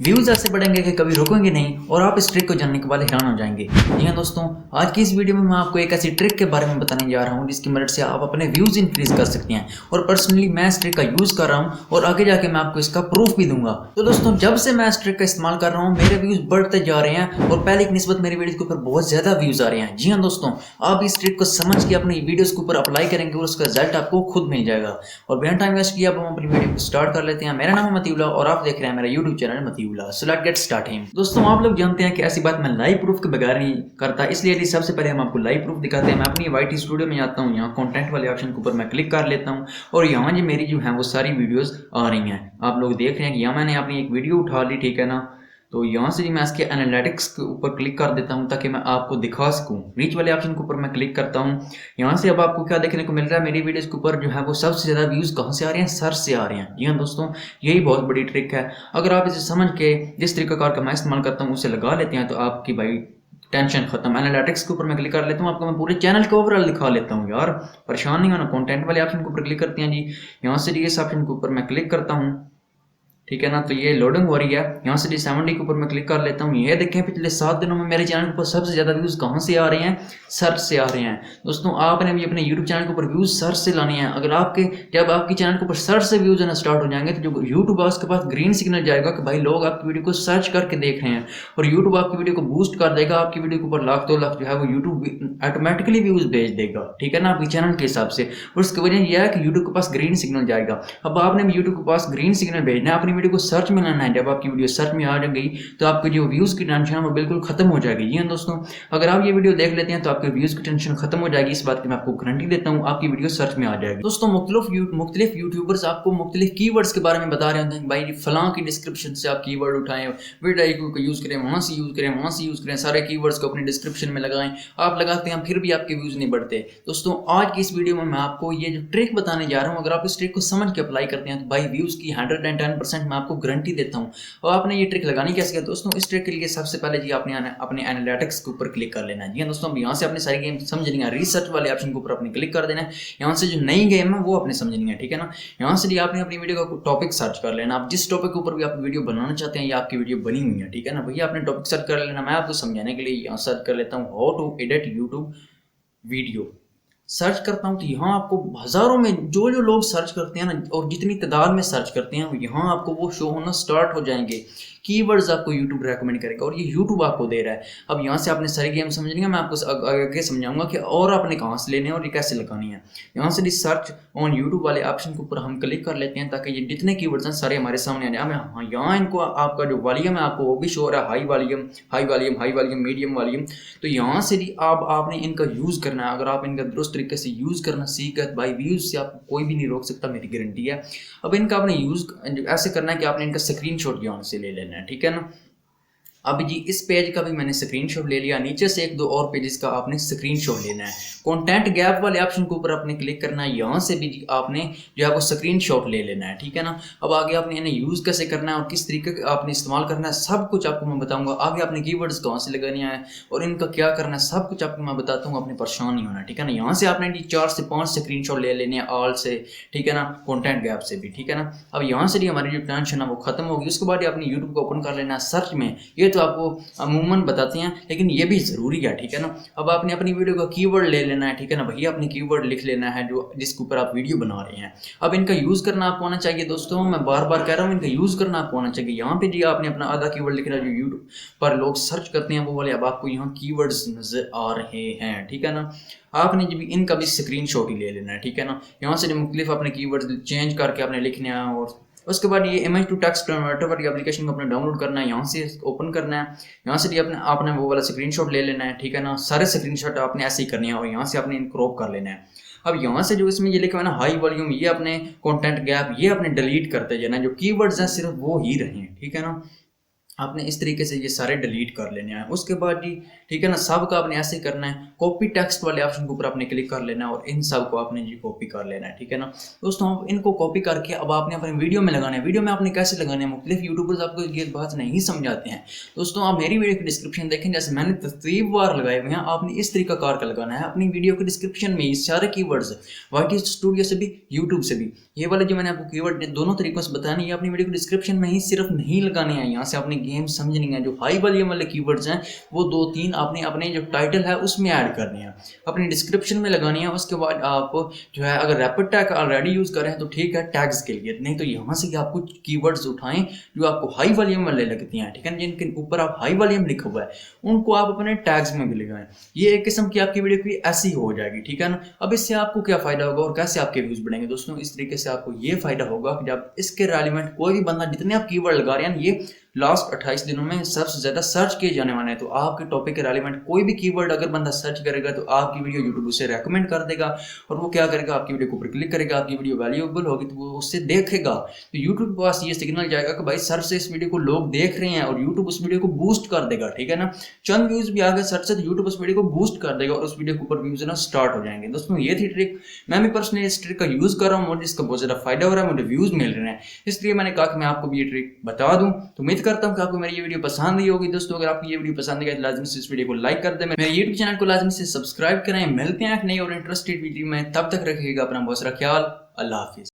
Views ऐसे बढ़ेंगे कि कभी रुकेंगे नहीं और आप इस ट्रिक को जानने के बाद हैरान हो जाएंगे। जी हाँ दोस्तों, आज की इस वीडियो में मैं आपको एक ऐसी ट्रिक के बारे में बताने जा रहा हूँ जिसकी मदद से आप अपने व्यूज इंक्रीज कर सकते हैं। और पर्सनली मैं इस ट्रिक का यूज कर रहा हूँ और आगे जाके मैं आपको इसका प्रूफ भी दूंगा। तो दोस्तों, जब से मैं इस ट्रिक का इस्तेमाल कर रहा हूँ मेरे व्यूज बढ़ते जा रहे हैं और पहले की निस्बत मेरी वीडियो के ऊपर बहुत ज्यादा व्यूज आ रहे हैं। जी हाँ दोस्तों, आप इस ट्रिक को समझ के अपनी वीडियोस के ऊपर अप्लाई करेंगे और उसका रिजल्ट आपको खुद मिल जाएगा। और बिना टाइम वेस्ट किए अब हम अपनी वीडियो को स्टार्ट कर लेते हैं। मेरा नाम है मतीउल्लाह और आप देख रहे हैं मेरा YouTube channel Matiullah. So let's get started. दोस्तों, आप लोग जानते हैं कि ऐसी बात मैं लाइव प्रूफ के बगैर नहीं करता, इसलिए यदि सबसे पहले हम आपको लाइव प्रूफ दिखाते हैं। मैं अपनी वाईटी स्टूडियो में आता हूँ, यहाँ कंटेंट वाले ऑप्शन के ऊपर मैं क्लिक कर लेता हूँ और यहाँ जो मेरी जो है वो सारी वीडियोस आ रही हैं। आप लोग देख रहे हैं कि यहाँ मैंने अपनी एक वीडियो उठा ली, ठीक है ना। तो यहाँ से मैं इसके एनालिटिक्स के ऊपर क्लिक कर देता हूँ ताकि मैं आपको दिखा सकूँ। रीच वाले ऑप्शन के ऊपर मैं क्लिक करता हूँ। यहाँ से अब आपको क्या देखने को मिल रहा है, मेरी वीडियोस के ऊपर जो है वो सबसे ज़्यादा व्यूज़ कहाँ से आ रहे हैं, सर्च से आ रहे हैं। जी हाँ दोस्तों, यही बहुत बड़ी ट्रिक है। अगर आप इसे समझ के जिस तरीकाकार का मैं इस्तेमाल करता हूँ उसे लगा लेते हैं तो आपकी भाई टेंशन खत्म। एनालिटिक्स के ऊपर मैं क्लिक कर लेता हूँ, आपको मैं पूरे चैनल के ओवरऑल दिखा लेता हूँ यार, परेशान नहीं होना। कंटेंट वाले ऑप्शन के ऊपर क्लिक करते हैं जी। यहाँ से इस ऑप्शन के ऊपर मैं क्लिक करता हूँ, ठीक है ना। तो ये लोडिंग हो रही है। यहाँ से 70 के ऊपर मैं क्लिक कर लेता हूँ। ये देखें पिछले 7 दिनों में मेरे चैनल के ऊपर सबसे ज़्यादा व्यूज़ कहाँ से आ रहे हैं, सर्च से आ रहे हैं। दोस्तों, आपने भी अपने यूट्यूब चैनल के ऊपर व्यूज़ सर्च से लाने हैं। अगर जब आपके चैनल के ऊपर सर्च से व्यूज़ आना स्टार्ट हो जाएंगे तो जो यूट्यूब है उसके पास ग्रीन सिग्नल जाएगा कि भाई लोग आपकी वीडियो को सर्च करके देख रहे हैं और यूट्यूब आपकी वीडियो को बूस्ट कर देगा। आपकी वीडियो के ऊपर लाख 2 लाख जो है वो यूट्यूब ऑटोमेटिकली व्यूज़ भेज देगा, ठीक है ना, आपके चैनल के हिसाब से। और उसकी वजह यह है कि यूट्यूब के पास ग्रीन सिग्नल जाएगा। अब आपने भी यूट्यूब के पास ग्रीन सिग्नल भेजना है, अपनी वीडियो को सर्च में लाना है। जब आपकी वीडियो सर्च में आ गई तो आपकी जो व्यूज की टेंशन है वो बिल्कुल खत्म हो जाएगी। जी दोस्तों, अगर आप ये वीडियो देख लेते हैं तो आपके व्यूज की टेंशन खत्म हो जाएगी। इस बात की मैं आपको गारंटी देता हूँ, आपकी वीडियो सर्च में आ जाएगी। दोस्तों, मुख्तलिफ यूट्यूबर्स आपको मुख्तलिफ कीवर्ड्स के बारे में बता रहे होते हैं, भाई फलां की डिस्क्रिप्शन से आप कीवर्ड उठाएं, वीडियो को यूज करें, वहां से यूज करें, वहां से यूज करें, सारे कीवर्ड्स को अपनी डिस्क्रिप्शन में लगाएं। आप लगाते हैं फिर भी आपके व्यूज नहीं बढ़ते। दोस्तों, आज की इस वीडियो में मैं आपको ये जो ट्रिक बताने जा रहा हूँ, अगर आप इस ट्रिक को समझ के अप्लाई करते हैं तो भाई व्यूज की 110% मैं आपको गारंटी देता हूँ। और आपने ये ट्रिक लगानी कैसे है दोस्तों, इस ट्रिक के लिए सबसे पहले जी आपने अपने एनालिटिक्स के ऊपर क्लिक कर लेना है। जी दोस्तों, यहाँ से आपने सारी गेम समझनी है। रिसर्च वाले ऑप्शन के ऊपर आपने क्लिक कर देना है। यहाँ से जो नई गेम है वो आपने समझनी है, ठीक है ना। यहाँ से जी आपने अपनी वीडियो का टॉपिक सर्च कर लेना। आप जिस टॉपिक के ऊपर भी आप वीडियो बनाना चाहते हैं या आपकी वीडियो बनी हुई है, ठीक है ना, भैया आपने टॉपिक सर्च कर लेना। मैं आपको समझाने के लिए यहाँ सर्च कर लेता हूँ how to edit YouTube video. Search करता हूँ तो यहाँ आपको हज़ारों में जो लोग सर्च करते हैं ना, और जितनी तादाद में सर्च करते हैं यहाँ आपको वो शो होना स्टार्ट हो जाएंगे। कीवर्ड्स आपको यूट्यूब रेकमेंड करेगा और ये यूट्यूब आपको दे रहा है। अब यहाँ से आपने सारी गेम समझनी है, मैं आपको आगे समझाऊंगा कि और आपने कहाँ से लेने हैं और ये कैसे लगानी है। यहाँ से सर्च ऑन यूट्यूब वाले ऑप्शन के ऊपर हम क्लिक कर लेते हैं ताकि ये जितने कीवर्ड्स हैं सारे हमारे सामने आ जाए। हाँ, यहाँ इनको आपका जो वॉल्यूम है आपको वो भी शो हो रहा है, high volume, high volume, high volume, medium volume. तो यहाँ से भी आपने इनका यूज़ करना है। अगर आप इनका दुरुस्त तरीके से यूज़ करना सीख गए भाई व्यूज़ से आपको कोई भी नहीं रोक सकता, मेरी गारंटी है। अब इनका आपने यूज़ ऐसे करना है कि आपने इनका स्क्रीनशॉट यहाँ से ले लेना है, ठीक है ना। अब जी इस पेज का भी मैंने स्क्रीनशॉट ले लिया। नीचे से 1-2 और पेजेस का आपने स्क्रीनशॉट लेना है। कंटेंट गैप वाले ऑप्शन के ऊपर आपने क्लिक करना है। यहाँ से भी आपने जो है वो स्क्रीनशॉट ले लेना है, ठीक है ना। अब आगे आपने इन्हें यूज़ कैसे करना है और किस तरीके का आपने इस्तेमाल करना है सब कुछ आपको मैं बताऊंगा। आगे आपने कीवर्ड्स कहाँ से लगाने हैं और इनका क्या करना है सब कुछ आपको मैं बताता हूँ। आपने परेशान नहीं होना, ठीक है ना। यहाँ से आपने 4 से 5 स्क्रीनशॉट ले लेने हैं ऑल से, ठीक है ना, कंटेंट गैप से भी, ठीक है ना। अब यहाँ से हमारी जो टेंशन है वो खत्म होगी। उसके बाद आपने यूट्यूब को ओपन कर लेना है। सर्च में ये तो आपको अमूमन बताते हैं लेकिन ये भी ज़रूरी है, ठीक है ना। अब आपने अपनी वीडियो का कीवर्ड ले लेना है, ठीक है ना भैया, अपनी कीवर्ड लिख लेना है जो जिसके ऊपर आप वीडियो बना रहे हैं। अब इनका यूज़ करना आपको आना चाहिए दोस्तों, मैं बार बार कह रहा हूँ, इनका यूज़ करना आपको आना चाहिए। यहाँ पे जी आपने अपना आधा कीवर्ड लिखना जो यूट्यूब पर लोग सर्च करते हैं वो वाले अब आपको यहाँ कीवर्ड्स नजर आ रहे हैं, ठीक है ना। आपने जब इनका भी स्क्रीनशॉट ही ले लेना है, ठीक है ना। यहाँ से मुख्तलिफ अपने कीवर्ड्स चेंज करके आपने लिखने हैं और उसके बाद ये इमेज टू टेक्स्ट कन्वर्टर वाली एप्लीकेशन को अपने डाउनलोड करना है। यहाँ से ओपन करना है। यहाँ से भी आपने वो वाला स्क्रीनशॉट ले लेना है, ठीक है ना। सारे स्क्रीनशॉट आपने ऐसे ही करने हैं और यहाँ से आपने क्रॉप कर लेना है। अब यहाँ से जो इसमें ये लिखा हुआ है ना हाई वॉल्यूम, ये अपने कंटेंट गैप ये अपने डिलीट करते जाना है। जो कीवर्ड्स हैं सिर्फ वो ही रहें, ठीक है ना। आपने इस तरीके से ये सारे डिलीट कर लेने हैं। उसके बाद जी ठीक है ना, सब का आपने ऐसे करना है, कॉपी टेक्स्ट वाले ऑप्शन के ऊपर आपने क्लिक कर लेना है और इन सब को आपने जी कॉपी कर लेना है। ठीक है ना दोस्तों, अब इनको कॉपी करके अब आपने अपने वीडियो में लगाना है। वीडियो में आपने कैसे लगाने हैं, मुख्तलिफ यूट्यूबर्स आपको ये बात नहीं समझाते हैं। दोस्तों आप मेरी वीडियो की डिस्क्रिप्शन देखें, जैसे मैंने तरतीब वार लगाए हुए हैं, आपने इस तरीका कार का लगाना है अपनी वीडियो की डिस्क्रिप्शन में। ये सारे कीवर्ड्स वाईटी स्टूडियो से भी, यूट्यूब से भी, ये वाले जो मैंने आपको कीवर्ड दोनों तरीकों से बताया, ये अपनी वीडियो की डिस्क्रिप्शन में ही सिर्फ नहीं लगाने हैं। यहाँ से आपने गेम समझनी है। जो हाई वॉल्यूम वाले कीवर्ड्स हैं वो 2-3 आपने अपने जो टाइटल है उसमें ऐड करने हैं, अपनी डिस्क्रिप्शन में लगानी है। उसके बाद आप जो है अगर रैपिड टैग ऑलरेडी यूज़ करें तो ठीक है टैग्स के लिए, नहीं तो यहाँ से आप कुछ कीवर्ड्स उठाएं जो आपको हाई वॉल्यूम वाले लगती हैं। ठीक है, जिनके ऊपर आप हाई वॉल्यूम लिखा हुआ है उनको आप अपने टैग्स में भी लगाएं। ये एक किस्म की आपकी वीडियो की ऐसी हो जाएगी। ठीक है ना, अब इससे आपको क्या फ़ायदा होगा और कैसे आपके व्यूज़ बढ़ेंगे दोस्तों, इस तरीके से आपको ये फ़ायदा होगा कि जब इसके रेलिवेंट कोई भी बंदा, जितने आप कीवर्ड लगा रहे हैं ये लास्ट 28 दिनों में सबसे ज़्यादा सर्च किए जाने वाले हैं, तो आपके टॉपिक के रेलिवेंट कोई भी कीवर्ड अगर बंदा सर्च करेगा तो आपकी वीडियो यूट्यूब उसे रेकमेंड कर देगा और वो क्या करेगा, आपकी वीडियो के ऊपर क्लिक करेगा। आपकी वीडियो वैल्यूएबल होगी तो वो उससे देखेगा, तो यूट्यूब के पास ये सिग्नल जाएगा कि भाई सर से इस वीडियो को लोग देख रहे हैं और यूट्यूब उस वीडियो को बूस्ट कर देगा। ठीक है ना, चंद व्यूज़ भी आ गए सर से तो यूट्यूब उस वीडियो को बूस्ट कर देगा और उस वीडियो के ऊपर व्यूज़ ना स्टार्ट हो जाएंगे। दोस्तों ये थी ट्रिक, मैं भी पर्सनली इस ट्रिक का यूज़ कर रहा हूँ, मुझे इसका बहुत ज़्यादा फायदा हो रहा है, मुझे व्यूज़ मिल रहे हैं, इसलिए मैंने कहा कि मैं आपको भी ये ट्रिक बता दूं। तो उम्मीद करता हूं कि आपको मेरी ये वीडियो पसंद आई होगी। दोस्तों अगर आपको ये वीडियो पसंद आई तो लाजमी से इस वीडियो को लाइक कर दें, मेरे यूट्यूब चैनल को लाजमी से सब्सक्राइब करें। मिलते हैं एक नई और इंटरेस्टेड वीडियो में, तब तक रखिएगा अपना बहुत सारा ख्याल। अल्लाह हाफिज़।